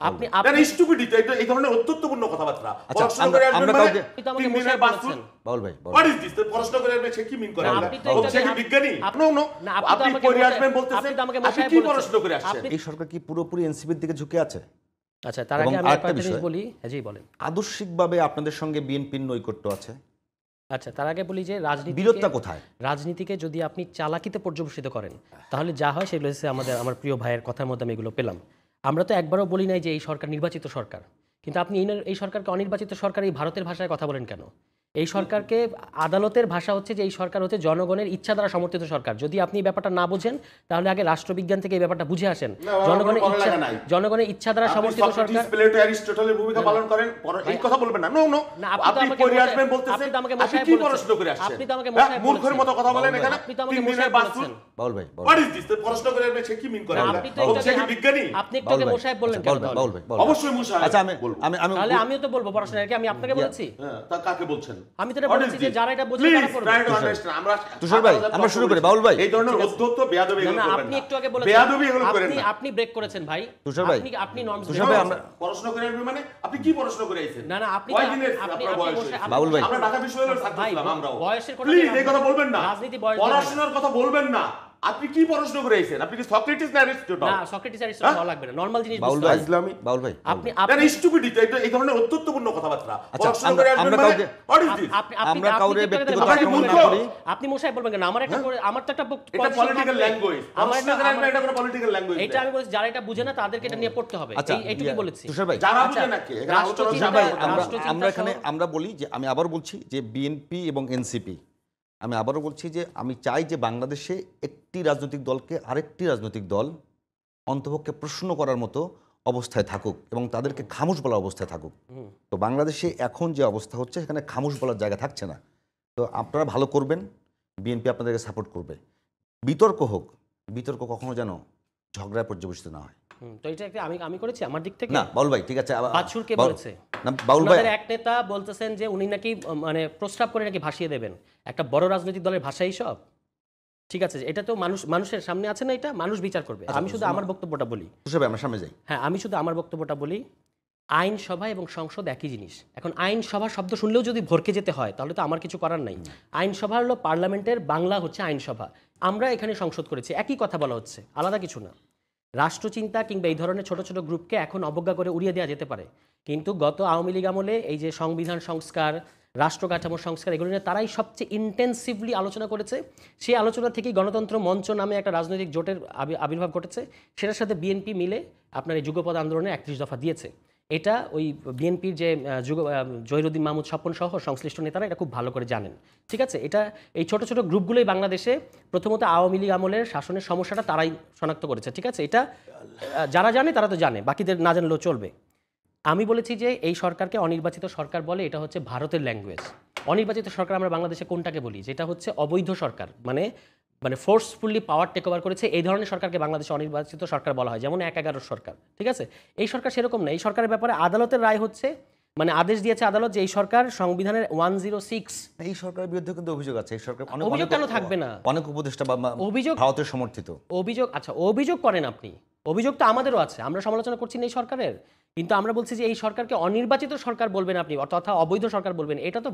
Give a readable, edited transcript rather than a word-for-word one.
আপনি আপনি স্টুপিডিটি এই ধরনের অত্যন্তপূর্ণ কথাবার্তা পড়াশোনা করে আসবেন মানে তিন দিনের বাসুল বাউল ভাই হোয়াট ইজ দিস পড়াশোনা করে আসবেন সে কি মিন করে সে কি বিজ্ঞানী আপনি পড়ে আসবেন বলতেছেন আপনি কি পড়াশোনা করে আসছেন এই সরকার কি পুরোপুরি এনসিপির দিকে ঝুঁকে আছে? আচ্ছা, তার আগে আমি একটা জিনিস বলি। জি বলেন। আদর্শিকভাবে আপনাদের সঙ্গে বিএনপির নৈকট্য আছে। আচ্ছা, তার আগে বলি যে বিরোধটা কোথায়? রাজনীতিকে যদি আপনি চালাকিতে পর্যবেসিত করেন তাহলে যা হয় সেগুলো হচ্ছে আমার প্রিয় ভাইয়ের কথার মধ্যে আমি এগুলো পেলাম। আমরা তো একবারও বলি নাই যে এই সরকার নির্বাচিত সরকার, কিন্তু আপনি এই সরকারকে অনির্বাচিত সরকার এই ভারতের ভাষায় কথা বলেন কেন? এই সরকারকে আদালতের ভাষা হচ্ছে যে এই সরকার হচ্ছে জনগণের ইচ্ছা দ্বারা সমর্থিত সরকার। যদি আপনি এই ব্যাপারটা না বোঝেন তাহলে আগে রাষ্ট্রবিজ্ঞান থেকে এই ব্যাপারটা বুঝে আসেন। জনগণের ইচ্ছা দ্বারা সমর্থিত সরকার। প্লেটো অ্যারিস্টটলের ভূমিকা পালন করেন, এই কথা বলবেন না। নো আপনি পড়ে আসবেন বলতেছেন আপনি কি পড়াশোনা করে আসছেন? আপনি তো আমাকে মশাই মূর্খের মতো কথা বলেন এখানে। আপনি তো আমাকে মশাই বলছেন। বাউল ভাই হোয়াট ইজ দিস পড়াশোনা করে আসবেন সে কি মিন করে সে কি বিজ্ঞানী? আপনি একটু আগে মশাই বললেন কেন? বাউল ভাই অবশ্যই মশাই। আচ্ছা, আমি তাহলে আমিও তো বলবো পড়াশোনা কি আমি আপনাকে বলেছি? হ্যাঁ, তা কাকে বলছেন? আমি তো বলেছি যে যারা এটা বোঝে তারা পড়বে। তুষার ভাই আমরা শুরু করি। বাউল ভাই এই ধরনের অধ্যত্ত বেয়াদবি এগুলো করবেন না। আপনি একটু আগে বলেছেন বেয়াদবি এগুলো করেন না। আপনি ব্রেক করেছেন ভাই। তুষার ভাই আপনি নর্মস। তুষার ভাই আমরা পড়াশোনা করে আসবেন মানে আপনি কি পড়াশোনা করে আইছেন? না আপনি বাউল ভাই আমরা ঢাকা বিশ্ববিদ্যালয়ের ছাত্র ছিলাম আমরাও। বয়সের কথা প্লিজ এই কথা বলবেন না। রাজনীতি বয়স পড়াশোনার কথা বলবেন না। আপনি কি পড়াশোনা করে আইছেন? আপনি কি সক্রেটিস না অ্যারিস্টটল? না, সক্রেটিস অ্যারিস্টটল হওয়া লাগবে না। নরমাল জিনিস বাউল ভাই ইসলামী বাউল ভাই আপনি স্টুপিডিটি এই ধরনের অত্যন্তপূর্ণ কথাবার্তা পড়াশোনা আমরা করে আসবেন মানে কাউকে হোয়াট ইজ দিস? আমরা কাউরে ব্যক্তিগত আক্রমণ না করি। আপনি মশাই বলবেন কেন? আমার তো একটা এটা পলিটিক্যাল ল্যাঙ্গুয়েজ। এটা কোনো পলিটিক্যাল ল্যাঙ্গুয়েজ। এটা আমি বলছি যারা এটা বুঝে না তাদেরকে এটা নিয়ে পড়তে হবে। এইটুকুই বলেছি। তুষার ভাই যারা বুঝে না কি আমরা বলি যে আমি আবার বলছি যে বিএনপি এবং এনসিপি, আমি আবারও বলছি যে আমি চাই যে বাংলাদেশে একটি রাজনৈতিক দলকে আরেকটি রাজনৈতিক দল অন্তপক্ষে প্রশ্ন করার মতো অবস্থায় থাকুক এবং তাদেরকে খামোশ বলার অবস্থায় থাকুক। তো বাংলাদেশে এখন যে অবস্থা হচ্ছে সেখানে খামোশ বলার জায়গা থাকছে না। তো আপনারা ভালো করবেন, বিএনপি আপনাদেরকে সাপোর্ট করবে। বিতর্ক হোক, বিতর্ক কখনো যেন ঝগড়ায় পর্যবেসিত না হয়। তো এটা আমি করেছি আমার দিক থেকে। না বাউল ভাই ঠিক আছে। বাছুর কে বলেছে? না বাউল ভাই এক নেতা বলতেছেন যে উনি নাকি মানে প্রস্তাব করে নাকি ভাসিয়ে দেবেন। একটা বড় রাজনৈতিক দলের ভাষাই সব। ঠিক আছে, এটা তো মানুষের সামনে আছে না, এটা মানুষ বিচার করবে। আমি শুধু আমার বক্তব্যটা বলি। আমরা সামনে যাই। হ্যাঁ, আমি শুধু আমার বক্তব্যটা বলি। আইনসভা এবং সংসদ একই জিনিস। এখন আইনসভা শব্দ শুনলেও যদি ভরকে যেতে হয় তাহলে তো আমার কিছু করার নাই। আইনসভা হলো পার্লামেন্টের বাংলা হচ্ছে আইনসভা। আমরা এখানে সংসদ করেছি, একই কথা বলা হচ্ছে, আলাদা কিছু না। রাষ্ট্রচিন্তা কিংবা এই ধরনের ছোট ছোট গ্রুপকে এখন অবজ্ঞা করে উড়িয়ে দেওয়া যেতে পারে, কিন্তু গত আওয়ামী লীগ আমলে এই যে সংবিধান সংস্কার, রাষ্ট্র কাঠামো সংস্কার, এগুলো নিয়ে তারাই সবচেয়ে ইন্টেন্সিভলি আলোচনা করেছে। সেই আলোচনা থেকেই গণতন্ত্র মঞ্চ নামে একটা রাজনৈতিক জোটের আবির্ভাব ঘটেছে। সেটার সাথে বিএনপি মিলে আপনার এই যুগপৎ আন্দোলনে 31 দফা দিয়েছে। এটা ওই বিএনপির যে জহিরুদ্দিন মাহমুদ স্বপন সহ সংশ্লিষ্ট নেতারা এটা খুব ভালো করে জানেন। ঠিক আছে, এটা এই ছোট ছোট গ্রুপগুলোই বাংলাদেশে প্রথমত আওয়ামী লীগ আমলের শাসনের সমস্যাটা তারাই শনাক্ত করেছে। ঠিক আছে, এটা যারা জানে তারা তো জানে, বাকিদের না জানলেও চলবে। আমি বলেছি যে এই সরকারকে অনির্বাচিত সরকার বলে, এটা হচ্ছে ভারতের ল্যাঙ্গুয়েজ। অনির্বাচিত সরকার আমরা বাংলাদেশে কোনটাকে বলি? যেটা হচ্ছে অবৈধ সরকার, মানে ফোর্সফুলি পাওয়ার টেক ওভার করেছে, এই ধরনের সরকারকে বাংলাদেশে অনির্বাচিত সরকার বলা হয়, যেমন ১/১১ সরকার। ঠিক আছে, এই সরকার সেরকম না। এই সরকারের ব্যাপারে আদালতের রায় হচ্ছে, মানে আদেশ দিয়েছে আদালত যে এই সরকার সংবিধানের 106। এই সরকারের বিরুদ্ধে কিন্তু অভিযোগ আছে। এই সরকার অভিযোগ কেন থাকবে না? অনেক উপদেষ্টা বা অভিযোগ ভারতের সমর্থিত অভিযোগ। আচ্ছা, অভিযোগ করেন আপনি, অভিযোগ তো আমাদেরও আছে, আমরা সমালোচনা করছি না এই সরকারের, কিন্তু আমরা বলছি যে এই সরকারকে অনির্বাচিত সরকার বলবেন আপনি, তথা অবৈধ সরকার বলবেন, এটা তো